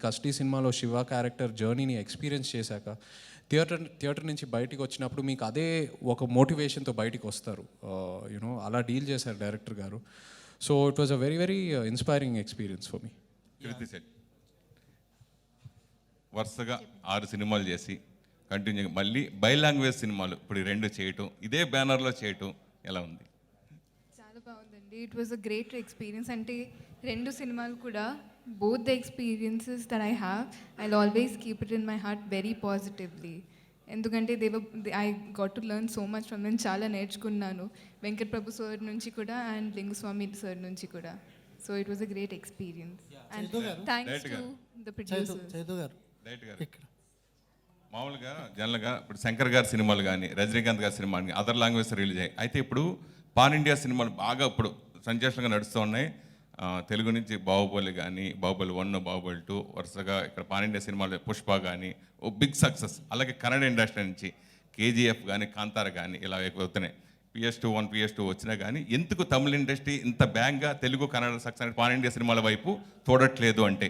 కస్టడీ సినిమాలో శివ క్యారెక్టర్ జర్నీని ఎక్స్పీరియన్స్ చేశాక థియేటర్ నుంచి బయటికి వచ్చినప్పుడు మీకు అదే ఒక మోటివేషన్తో బయటికి వస్తారు. అలా డీల్ చేశారు డైరెక్టర్ గారు. So it was a very very inspiring experience for me. Krithi Shetty వరుసగా 6 సినిమాలు చేసి కంటిన్యూగా మళ్ళీ బై లాంగ్వేజ్ సినిమాలు ఇప్పుడు 2 చేయటం, ఇదే బ్యానర్లో చేయటం ఎలా ఉంది? చాలా బాగుందండి. It was a great experience. అంటే 2 సినిమాలు కూడా, both the experiences that I have, I'll always keep it in my heart very positively. ఎందుకంటే I got to learn so much from them. చాలా నేర్చుకున్నాను వెంకట్ ప్రభు సార్ నుంచి కూడా అండ్ లింగుస్వామి సార్ నుంచి కూడా. So it was a great experience and thanks to the producer. మామూలుగా జనరల్గా ఇప్పుడు శంకర్ గారి సినిమాలు కానీ, రజనీకాంత్ గారి సినిమాలు కానీ అదర్ లాంగ్వేజ్ రిలీజ్ అయ్యాయి. అయితే ఇప్పుడు పాన్ ఇండియా సినిమాలు బాగా ఇప్పుడు సంచలనంగా నడుస్తూ ఉన్నాయి. తెలుగు నుంచి బాహుబలి కానీ, బాహుబలి 1, బాహుబలి 2, వరుసగా ఇక్కడ పాన్ ఇండియా సినిమాలు పుష్ప కానీ ఓ బిగ్ సక్సెస్. అలాగే కన్నడ ఇండస్ట్రీ నుంచి కేజీఎఫ్ కానీ, కాంతార కానీ ఇలా అవుతున్నాయి. PS2 PS2 వచ్చినా కానీ ఎందుకు తమిళ ఇండస్ట్రీ ఇంత బ్యాంగ్గా Telugu Kannada success pan India సినిమాల వైపు చూడట్లేదు అంటే?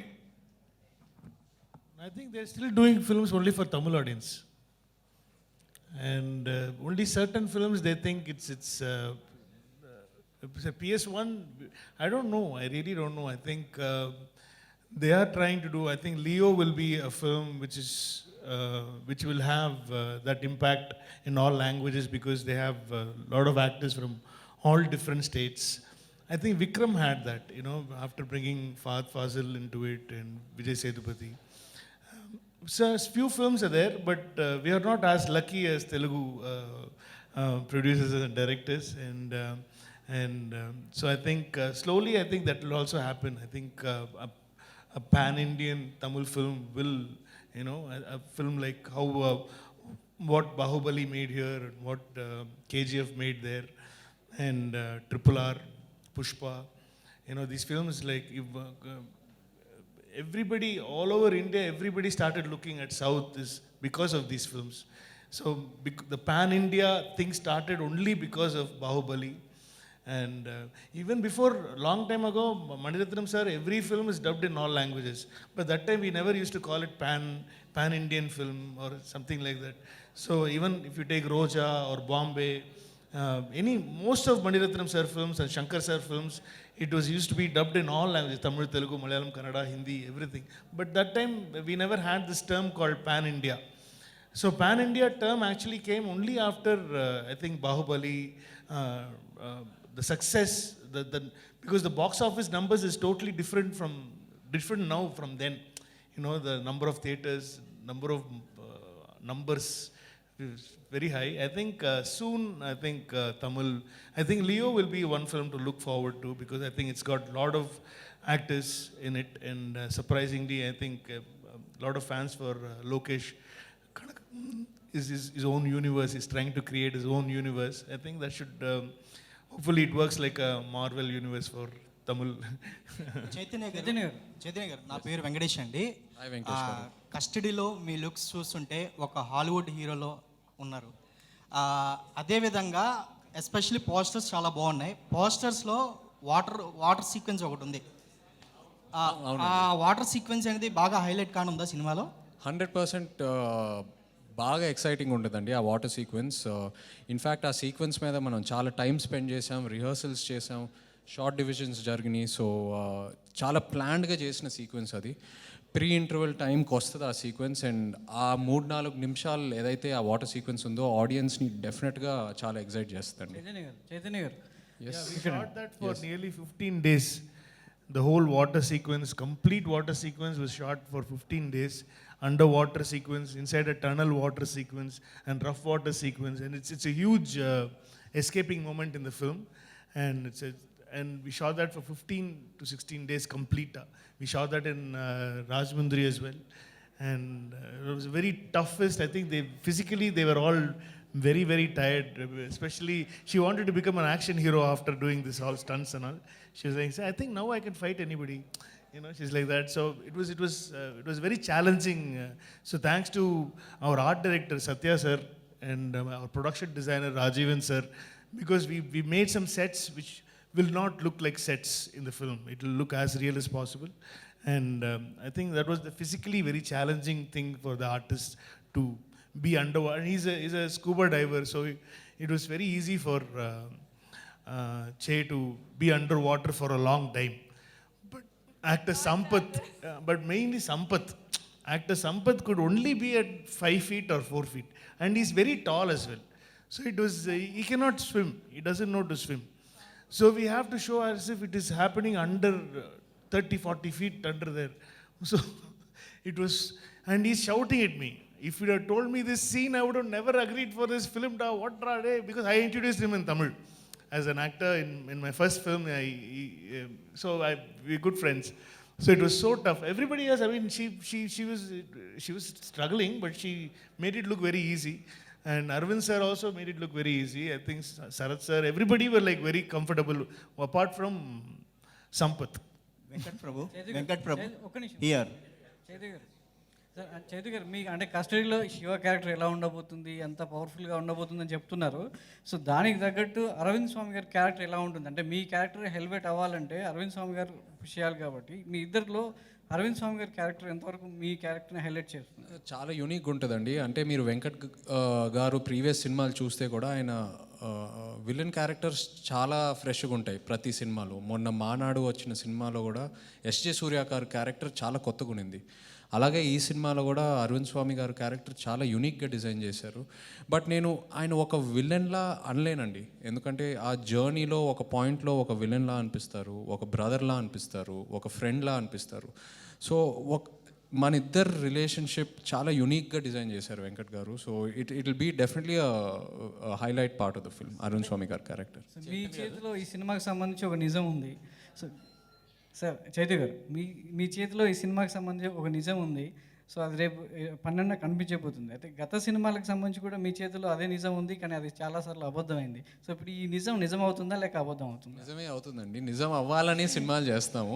I think they're still doing films only for Tamil audience. And only certain films they think it's a PS1. I don't know. I really don't know. I think they are trying to do. I think Leo will be a film which will have that impact in all languages because they have a lot of actors from all different states. I think Vikram had that, after bringing Fahad Fazil into it and Vijay Sethupathi. So few films are there, but we are not as lucky as Telugu producers and directors, and so I think slowly I think that will also happen. I think a pan-Indian Tamil film will, a film like how what Bahubali made here and what KGF made there, and Triple R, Pushpa, these films like. Everybody all over India, everybody started looking at South is because of these films. So the pan-India thing started only because of Bahubali. And even before, long time ago, Mani Ratnam sir, every film is dubbed in all languages. But that time we never used to call it pan-Indian film or something like that. So even if you take Roja or Bombay, most of Mani Ratnam sir films and Shankar sir films, it was used to be dubbed in all languages, Tamil, Telugu, Malayalam, Kannada, Hindi, everything. But that time, we never had this term called Pan-India. So Pan-India term actually came only after, I think, Bahubali, the success, because the box office numbers is totally different now from then. The number of theaters, numbers is very high. I think soon, Tamil, I think Leo will be one film to look forward to because I think it's got a lot of actors in it, and surprisingly, I think a lot of fans for Lokesh. His own universe. He's trying to create his own universe. I think that should, hopefully it works like a Marvel universe for Tamil. Chaitanya గారు నా పేరు వెంకటేష్ అండి. కస్టడీలో మీ looks చూస్తుంటే ఒక Hollywood హీరోలో ఉన్నారు. అదేవిధంగా especially posters చాలా బాగున్నాయి. పోస్టర్స్లో వాటర్ సీక్వెన్స్ ఒకటి ఉంది. ఆ వాటర్ సీక్వెన్స్ అనేది బాగా హైలైట్ కానుందా సినిమాలో? 100% బాగా ఎక్సైటింగ్ ఉంటుందండి ఆ వాటర్ సీక్వెన్స్. ఇన్ఫ్యాక్ట్ ఆ సీక్వెన్స్ మీద మనం చాలా టైం స్పెండ్ చేసాం, రిహర్సల్స్ చేసాం, షార్ట్ డివిజన్స్ జరిగినాయి. సో చాలా ప్లాన్డ్గా చేసిన సీక్వెన్స్ అది. ప్రీ ఇంటర్వెల్ టైంకి వస్తుంది ఆ సీక్వెన్స్, అండ్ ఆ 3-4 నిమిషాలు ఏదైతే ఆ వాటర్ సీక్వెన్స్ ఉందో ఆడియన్స్ని డెఫినెట్గా చాలా ఎక్సైట్ చేస్తుంది. చైతన్య గారు, we shot that for nearly 15 days. The whole water sequence, complete water sequence was shot for 15 days. Underwater sequence, inside a tunnel water sequence, and rough water sequence, and it's a huge escaping moment in the film, and we shot that for 15 to 16 days complete. We shot that in Rajmundry as well, and it was very toughest. I think they were all very, very tired. Especially, she wanted to become an action hero after doing this all stunts and all. She was like, I think now I can fight anybody. She's like that. So it was very challenging. So thanks to our art director Satya sir and our production designer Rajivan sir, because we made some sets which will not look like sets in the film. It will look as real as possible. And I think that was the physically very challenging thing for the artist to be underwater. And he's a scuba diver, so it was very easy for Che to be underwater for a long time. But actor Sampath, but mainly Sampath. Actor Sampath could only be at 5 feet or 4 feet. And he's very tall as well. So it was, he cannot swim. He doesn't know to swim. So we have to show as if it is happening under 30, 40 feet under there. So it was, and he's shouting at me. If you had told me this scene, I would have never agreed for this film. Because I introduced him in Tamil as an actor in my first film. We're good friends. So it was so tough. Everybody else, I mean, she was struggling, but she made it look very easy. And Arvind sir also made it look very easy. I think Sarath sir, everybody were like very comfortable, apart from Sampath. Venkat Prabhu, here. Chaitu గారు, మీ అంటే కస్టడీలో Shiva character ఎలా ఉండబోతుంది, ఎంత పవర్ఫుల్గా ఉండబోతుందని చెప్తున్నారు. So దానికి తగ్గట్టు అరవింద్ స్వామి గారి క్యారెక్టర్ ఎలా ఉంటుంది? అంటే మీ క్యారెక్టర్ హెల్మెట్ అవ్వాలంటే అరవింద్ స్వామి గారు చేయాలి కాబట్టి మీ ఇద్దరిలో అరవింద్ స్వామి గారి క్యారెక్టర్ ఎంతవరకు మీ క్యారెక్టర్ని హైలైట్ చేస్తుంది? చాలా యూనిక్ ఉంటుందండి. అంటే మీరు గారు ప్రీవియస్ సినిమాలు చూస్తే కూడా ఆయన విలన్ క్యారెక్టర్స్ చాలా ఫ్రెష్గా ఉంటాయి ప్రతి సినిమాలో. మొన్న మానాడు వచ్చిన సినిమాలో కూడా ఎస్జే సూర్య గారి క్యారెక్టర్ చాలా కొత్తగా ఉండింది. అలాగే ఈ సినిమాలో కూడా అరవింద్ స్వామి గారి క్యారెక్టర్ చాలా యూనిక్గా డిజైన్ చేశారు. బట్ నేను ఆయన ఒక విలన్లా అనలేనండి. ఎందుకంటే ఆ జర్నీలో ఒక పాయింట్లో ఒక విలన్లా అనిపిస్తారు, ఒక బ్రదర్లా అనిపిస్తారు, ఒక ఫ్రెండ్లా అనిపిస్తారు. సో మన ఇద్దరు రిలేషన్షిప్ చాలా యూనిక్గా డిజైన్ చేశారు వెంకట్ గారు. So it will be definitely highlight part of the film Arun Swamy గారి క్యారెక్టర్. మీ చేతిలో ఈ సినిమాకి సంబంధించి ఒక నిజం ఉంది. సో సార్ చైతన్య గారు, మీ చేతిలో ఈ సినిమాకి సంబంధించి ఒక నిజం ఉంది. సో అది రేపు 12న కనిపించబోతుంది. అయితే గత సినిమాలకు సంబంధించి కూడా మీ చేతిలో అదే నిజం ఉంది, కానీ అది చాలాసార్లు అబద్ధమైంది. సో ఇప్పుడు ఈ నిజం అవుతుందా లేక అబద్ధం అవుతుందా? నిజమే అవుతుందండి. నిజం అవ్వాలని సినిమాలు చేస్తాము.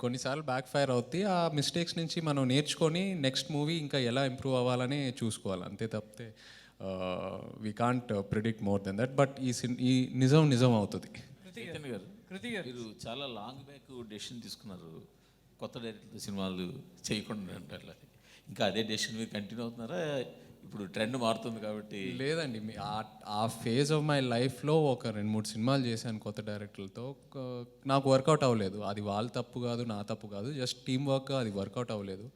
కొన్నిసార్లు బ్యాక్ ఫైర్ అవుతాయి. ఆ మిస్టేక్స్ నుంచి మనం నేర్చుకొని నెక్స్ట్ మూవీ ఇంకా ఎలా ఇంప్రూవ్ అవ్వాలని చూసుకోవాలి. అంతే తప్పితే we can't predict more than that. But ఈ నిజం అవుతుంది. కృతి గారు, మీరు చాలా లాంగ్ బ్యాక్ డెసిషన్ తీసుకున్నారు, కొత్త డైరెక్టర్తో సినిమాలు చేయకుండా అట్లా. ఇంకా అదే డెసిషన్ మీరు కంటిన్యూ అవుతున్నారా? ఇప్పుడు ట్రెండ్ మారుతుంది కాబట్టి. లేదండి, ఆ ఫేజ్ ఆఫ్ మై లైఫ్లో ఒక 2-3 సినిమాలు చేశాను కొత్త డైరెక్టర్లతో. నాకు వర్కౌట్ అవ్వలేదు. అది వాళ్ళ తప్పు కాదు, నా తప్పు కాదు, జస్ట్ టీమ్ వర్క్ అది వర్కౌట్ అవ్వలేదు.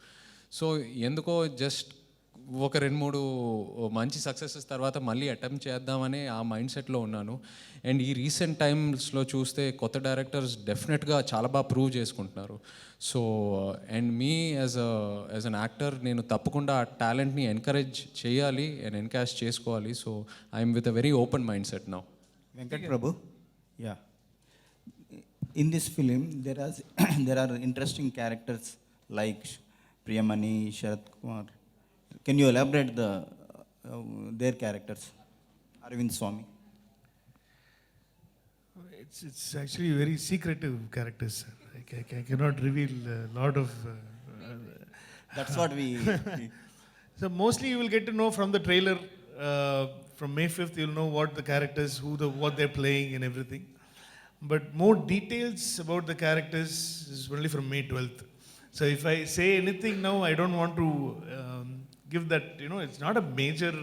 సో ఎందుకో జస్ట్ ఒక 2-3 మంచి సక్సెసెస్ తర్వాత మళ్ళీ అటెంప్ట్ చేద్దామని ఆ మైండ్ సెట్లో ఉన్నాను. అండ్ ఈ రీసెంట్ టైమ్స్లో చూస్తే కొత్త డైరెక్టర్స్ డెఫినెట్గా చాలా బాగా ప్రూవ్ చేసుకుంటున్నారు. So and me as an actor నేను తప్పకుండా ఆ టాలెంట్ని ఎంకరేజ్ చేయాలి అండ్ ఎన్కాష్ చేసుకోవాలి. So I'm with a very open mind set now. Venkat Prabhu, yeah. In this film, there are interesting characters like Priyamani, Sharat Kumar. Can you elaborate their characters, Arvind Swami? It's actually very secretive characters, sir. I cannot reveal a lot of. That's what we. So mostly you will get to know from the trailer. From May 5th, you'll know what the characters, what they're playing and everything. But more details about the characters is only from May 12th. So if I say anything now, I don't want to give that, it's not a major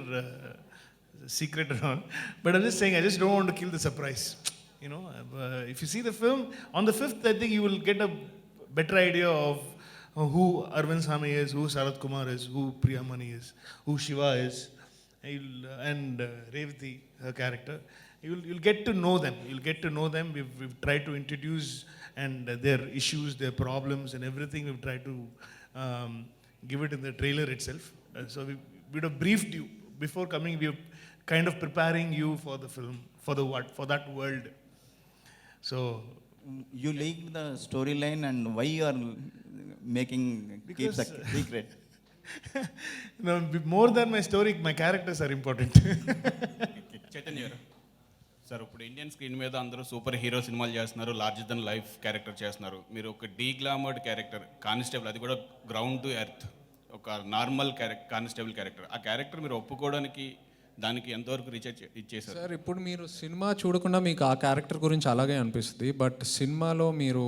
secret at all. But I'm just saying, I just don't want to kill the surprise. If you see the film, on the 5th, I think you will get a better idea of who Arvind Swami is, who Sharat Kumar is, who Priyamani is, who Shiva is, and Revati, her character. You'll get to know them. You'll get to know them. We've tried to introduce and their issues, their problems, and everything. We've tried to give it in the trailer itself. So we would have briefed you before coming. We were kind of preparing you for the film, for that world. So you leaked the storyline, and why you are keep secret? No, more than my story, my characters are important. Chaitanya గారు, sir ఇప్పుడు Indian screen మీద అందరూ super hero సినిమాలు చేస్తున్నారు, larger than life character చేస్తున్నారు. మీరు ఒక డీగ్లామర్డ్ character constable, అది కూడా గ్రౌండ్ టు ఎర్త్, ఒక నార్మల్ కానిస్టేబుల్ క్యారెక్టర్, ఆ క్యారెక్టర్ మీరు ఒప్పుకోవడానికి దానికి ఎంతవరకు రీసెర్చ్ ఇచ్చేసారు? సార్ ఇప్పుడు మీరు సినిమా చూడకుండా మీకు ఆ క్యారెక్టర్ గురించి అలాగే అనిపిస్తుంది. బట్ సినిమాలో మీరు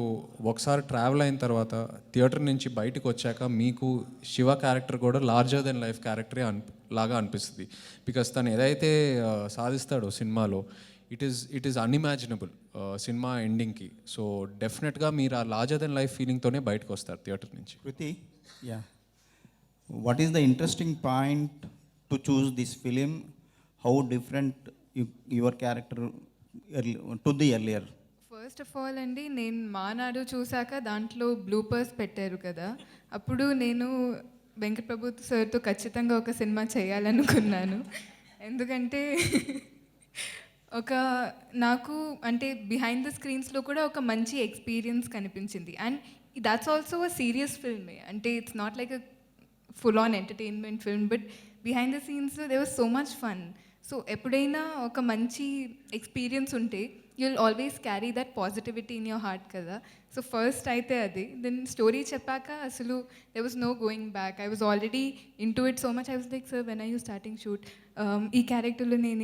ఒకసారి ట్రావెల్ అయిన తర్వాత థియేటర్ నుంచి బయటకు వచ్చాక మీకు శివ క్యారెక్టర్ కూడా లార్జర్ దెన్ లైఫ్ క్యారెక్టరే లాగా అనిపిస్తుంది. బికాస్ తను ఏదైతే సాధిస్తాడో సినిమాలో ఇట్ ఈస్ అన్ఇమాజినబుల్ సినిమా ఎండింగ్కి. సో డెఫినెట్గా మీరు ఆ లార్జర్ దెన్ లైఫ్ ఫీలింగ్తోనే బయటకు వస్తారు థియేటర్ నుంచి. Krithi, yeah. What is the interesting point to choose this film? How different your character to the earlier? First of all అండి, నేను మానాడు చూశాక దాంట్లో బ్లూపర్స్ పెట్టారు కదా, అప్పుడు నేను వెంకట్ ప్రభు సార్తో ఖచ్చితంగా ఒక సినిమా చేయాలనుకున్నాను. ఎందుకంటే నాకు అంటే బిహైండ్ ద స్క్రీన్స్లో కూడా ఒక మంచి ఎక్స్పీరియన్స్ కనిపించింది. And that's also a serious film. అంటే it's not like a full on entertainment film, but behind the scenes there was so much fun. So ఎప్పుడైనా ఒక మంచి ఎక్స్పీరియన్స్ ఉంటే you will always carry that positivity in your heart కదా. So first అయితే అది. Then story చెప్పాక అసలు there was no going back. I was already into it so much. I was like, sir when I you starting shoot, ఈ క్యారెక్టర్లో నేను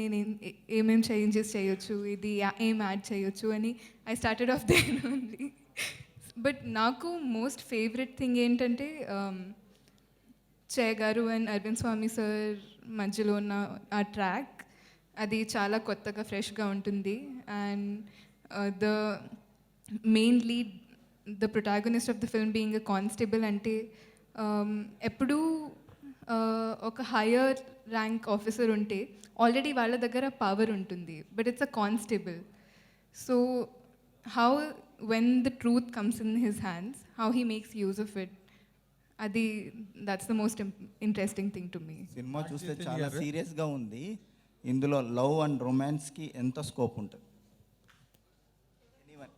ఏమేమి changes చేయొచ్చు, ఇది ఏం యాడ్ చేయొచ్చు అని I started of their only. But నాకు మోస్ట్ ఫేవరెట్ థింగ్ ఏంటంటే జయ గారు అండ్ అరవింద్ స్వామి సార్ మధ్యలో ఉన్న ఆ ట్రాక్ అది చాలా కొత్తగా ఫ్రెష్గా ఉంటుంది. And the main lead, the protagonist of the film being a constable అంటే ఎప్పుడూ ఒక హయ్యర్ ర్యాంక్ ఆఫీసర్ ఉంటే ఆల్రెడీ వాళ్ళ దగ్గర పవర్ ఉంటుంది, but it's a constable. So how when the truth comes in his hands, how he makes use of it, అది that's the most interesting thing to me. Cinema చూస్తే చాలా సీరియస్గా ఉంది. ఇందులో లవ్ అండ్ రొమాన్స్కి ఎంత స్కోప్ ఉంటుంది?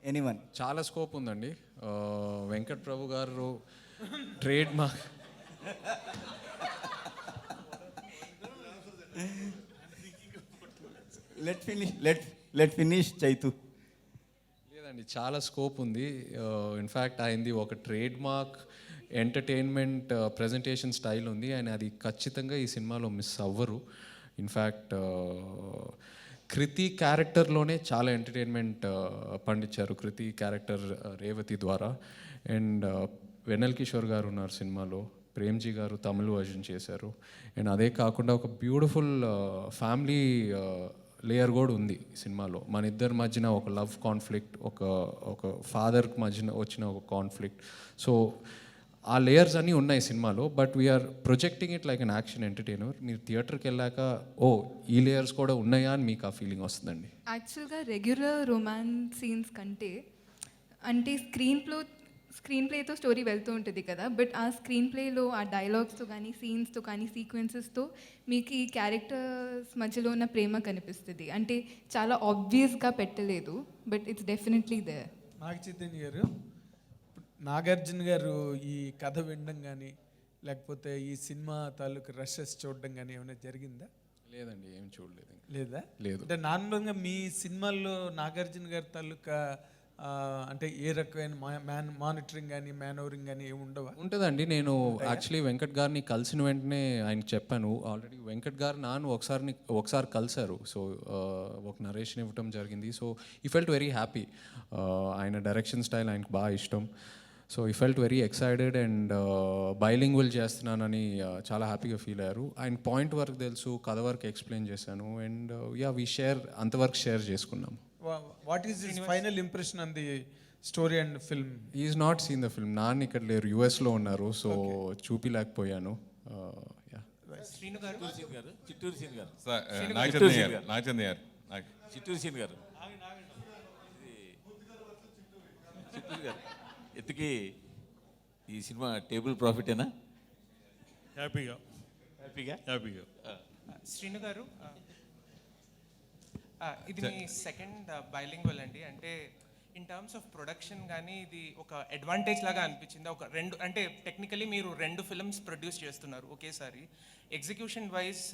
Anyone చాలా scope ఉందండి. వెంకట్ ప్రభు గారు trade mark let finish Chaitu. లేదండి, చాలా స్కోప్ ఉంది. ఇన్ఫ్యాక్ట్ ఆయనది ఒక trade mark entertainment presentation style ఉంది. ఆయన అది ఖచ్చితంగా ఈ సినిమాలో మిస్ అవ్వరు. ఇన్ఫ్యాక్ట్ కృతి క్యారెక్టర్లోనే చాలా ఎంటర్టైన్మెంట్ పండించారు కృతి క్యారెక్టర్ రేవతి ద్వారా. అండ్ వెన్నెల్ కిషోర్ గారు ఉన్నారు సినిమాలో, ప్రేమ్జీ గారు తమిళ వర్జన్ చేశారు. అండ్ అదే కాకుండా ఒక బ్యూటిఫుల్ ఫ్యామిలీ లేయర్ కూడా ఉంది సినిమాలో. మన ఇద్దరి మధ్యన ఒక లవ్ కాన్ఫ్లిక్ట్, ఒక ఫాదర్కి మధ్యన వచ్చిన ఒక కాన్ఫ్లిక్ట్. సో ఆ లేయర్స్ అన్నీ ఉన్నాయి సినిమాలో. But we are projecting it like an action entertainer. మీరు థియేటర్కి వెళ్ళాక ఓ ఈ లేయర్స్ కూడా ఉన్నాయా అని మీకు ఆ ఫీలింగ్ వస్తుందండి. యాక్చువల్గా రెగ్యులర్ రొమాన్స్ సీన్స్ కంటే అంటే స్క్రీన్ ప్లేతో స్టోరీ వెళ్తూ ఉంటుంది కదా, బట్ ఆ స్క్రీన్ ప్లేలో ఆ డైలాగ్స్తో కానీ సీన్స్తో కానీ సీక్వెన్సెస్తో మీకు ఈ క్యారెక్టర్స్ మధ్యలో ఉన్న ప్రేమ కనిపిస్తుంది. అంటే చాలా ఆబ్వియస్గా పెట్టలేదు, but it's definitely there. Naga Chaitanya గారు, నాగార్జున గారు ఈ కథ వినడం కానీ లేకపోతే ఈ సినిమా తాలూకు రషెస్ చూడడం కానీ ఏమైనా జరిగిందా? లేదండి, ఏం చూడలేదు. లేదా? లేదు. అంటే నార్మల్గా మీ సినిమాల్లో నాగార్జున గారి తాలూకా అంటే ఏ రకమైన మానిటరింగ్ కానీ మ్యానోరింగ్ కానీ ఏమి ఉండవా? ఉంటుందండి. నేను యాక్చువల్లీ వెంకట్ గారిని కలిసిన వెంటనే ఆయనకి చెప్పాను. ఆల్రెడీ వెంకట్ గారు ఒకసారి కలిశారు. సో ఒక నరేషన్ ఇవ్వటం జరిగింది. సో ఈ ఫెల్ట్ వెరీ హ్యాపీ. ఆయన డైరెక్షన్ స్టైల్ ఆయనకు బాగా ఇష్టం. సో ఈ felt very excited and bilingual చేస్తున్నానని చాలా హ్యాపీగా ఫీల్ అయ్యారు. ఆయన పాయింట్ వరకు తెలుసు, కథ వరకు ఎక్స్ప్లెయిన్ చేశాను. అండ్ వీ షేర్, అంతవరకు షేర్ చేసుకున్నాం. What is his final impression on the story and film? He is not seen the film. నాన్న ఇక్కడ లేరు, యుఎస్లో ఉన్నారు. సో చూపిలేకపోయాను. శ్రీను గారు, చిత్తూరు సీన్ గారు, నాగచంద్ర గారు, చిత్తూరు సీన్ గారు, చిత్తూరు గారు, ఎత్తుకి ఈ సినిమా టేబుల్ ప్రాఫిటేనా? హ్యాపీగా. శ్రీను గారు, ఇది మీ సెకండ్ బైలింగ్వల్ అండి. అంటే ఇన్ టర్మ్స్ ఆఫ్ ప్రొడక్షన్ కానీ ఇది ఒక అడ్వాంటేజ్ లాగా అనిపించింది. ఒక రెండు అంటే టెక్నికలీ మీరు 2 ఫిల్మ్స్ ప్రొడ్యూస్ చేస్తున్నారు ఒకేసారి. Execution wise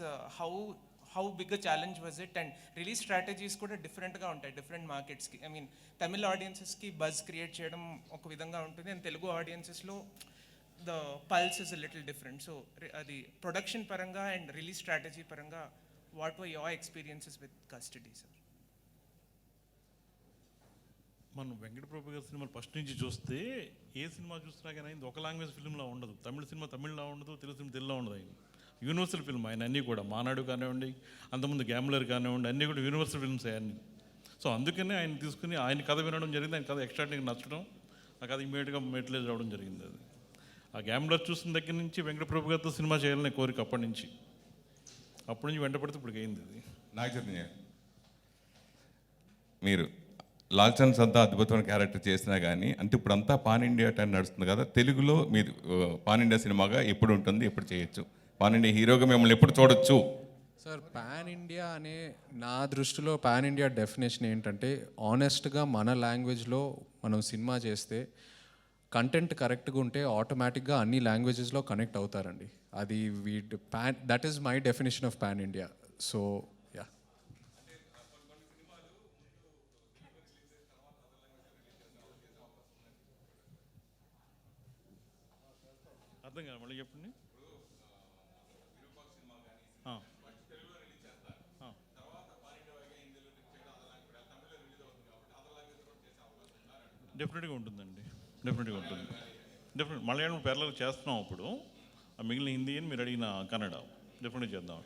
how big a challenge was it? And release strategies కూడా డిఫరెంట్గా ఉంటాయి డిఫరెంట్ మార్కెట్స్కి. ఐ మీన్ తమిళ ఆడియన్సెస్కి బజ్ క్రియేట్ చేయడం ఒక విధంగా ఉంటుంది, అండ్ తెలుగు ఆడియన్సెస్లో the pulse is a little different. So అది ప్రొడక్షన్ పరంగా అండ్ రిలీజ్ స్ట్రాటజీ పరంగా what were your experiences with Custody sir? మనం వెంకట ప్రభు గారి సినిమాలు ఫస్ట్ నుంచి చూస్తే ఏ సినిమా చూసినా కానీ ఇది ఒక లాంగ్వేజ్ ఫిల్మ్లా ఉండదు. తమిళ సినిమా తమిళ్లా ఉండదు, తెలుగు సినిమా తెలుగులో ఉండదు. ఆయన యూనివర్సల్ ఫిల్మ్. ఆయన అన్నీ కూడా మానాడు కానివ్వండి, అంతకుముందు గ్యామ్లర్ కానివ్వండి, అన్నీ కూడా యూనివర్సల్ ఫిల్మ్స్ అన్నీ. సో అందుకనే ఆయన తీసుకుని ఆయన కథ వినడం జరిగింది. ఆయన కథ ఎక్స్ట్రాడినరీగా నచ్చడం, ఆ కథ ఇమీడియట్గా మెట్లేజ్ రావడం జరిగింది. అది ఆ గ్యామ్లర్ చూసిన దగ్గర నుంచి వెంకట ప్రభు గారితో సినిమా చేయాలనే కోరిక అప్పటి నుంచి వెంటపడితే ఇప్పుడు అయింది. అది నాగచైతన్య మీరు లాల్చంద్ అంతా అద్భుతమైన క్యారెక్టర్ చేసినా కానీ అంటే ఇప్పుడు అంతా పాన్ ఇండియా టైం నడుస్తుంది కదా, తెలుగులో మీరు పాన్ ఇండియా సినిమాగా ఎప్పుడు ఉంటుంది, ఎప్పుడు చేయొచ్చు? పాన్ ఇండియా హీరోగా మిమ్మల్ని ఎప్పుడు చూడొచ్చు? సార్, పాన్ ఇండియా అనే నా దృష్టిలో పాన్ ఇండియా డెఫినేషన్ ఏంటంటే ఆనెస్ట్గా మన లాంగ్వేజ్లో మనం సినిమా చేస్తే కంటెంట్ కరెక్ట్గా ఉంటే ఆటోమేటిక్గా అన్ని లాంగ్వేజెస్లో కనెక్ట్ అవుతారండి. అది that is my definition of pan India. So yeah. అర్థం కాదు, మళ్ళీ చెప్పండి. డెఫినెట్గా ఉంటుందండి. డెఫినెట్గా ఉంటుంది. డెఫినెట్ మలయాళం పేర్లకు చేస్తున్నాం ఇప్పుడు, ఆ మిగిలిన హిందీ అని మీరు అడిగిన కన్నడ డెఫినెట్గా చేద్దాం.